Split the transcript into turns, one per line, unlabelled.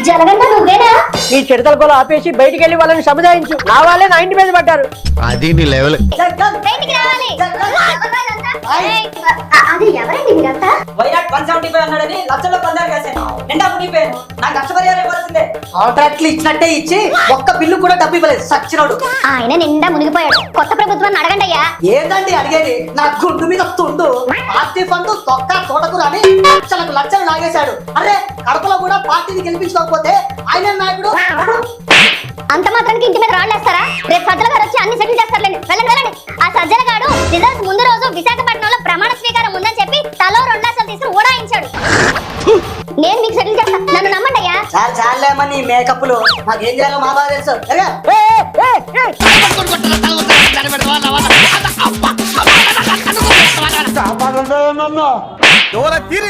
జలగంట నువ్వేనా?
ఈ చిడతల గోల ఆపేసి బయటికి వెళ్ళి వాళ్ళని సముదాయించు. నా వాళ్ళే నా ఇంటి మీద పడ్డారు.
అది నీ లెవెల్.
బయటికి రావాలి. అది ఎవరండి మీరంతా?
వైనాట్ 175 అన్నాడని లక్షల్లో పందాలు కాశాను. నిండా మునిగిపోయాను. నాకు నష్టపరిహారం ఇవ్వాల్సిందే.
కాంట్రాక్ట్లు ఇచ్చినట్టే ఇచ్చి ఒక్క బిల్లు కూడా డబ్బు ఇవ్వలేదు సచ్చినోడు.
ఆయన నిండా మునిగిపోయాడు. కొత్త ప్రభుత్వాన్ని అడగండి అయ్యా.
ఏందండి అడిగేది? నా గుండు మీద తుండు. పార్టీ ఫండ్ తొక్క తోటకూర అని లక్షలు లాగేశాడు. అరే కడపలో కూడా పార్టీని గెలిపించుకోకపోతే ఆయన నాయకుడు.
అంత మాత్రానికి ఇంటి మీద రాళ్ళేస్తారా? రేపు సజ్జల గారు వచ్చి అన్ని సెటిల్ చేస్తారులేండి. వెళ్ళండి వెళ్ళండి. ఆ సజ్జల గారు రిజల్ట్స్ ముందు రోజు విశాఖపట్నంలో ప్రమాణ స్వీకారం ఉందని చెప్పి తలో 2 లక్షలు తీసుకుని ఓడాయించాడు. నేను మీకు సెటిల్ చేస్తాను, నన్ను నమ్మండి అయ్యా.
చాలేమని మేకప్లు నాకేం చేయాలో మా బాగా తెలుసు.
ఎవర తీరి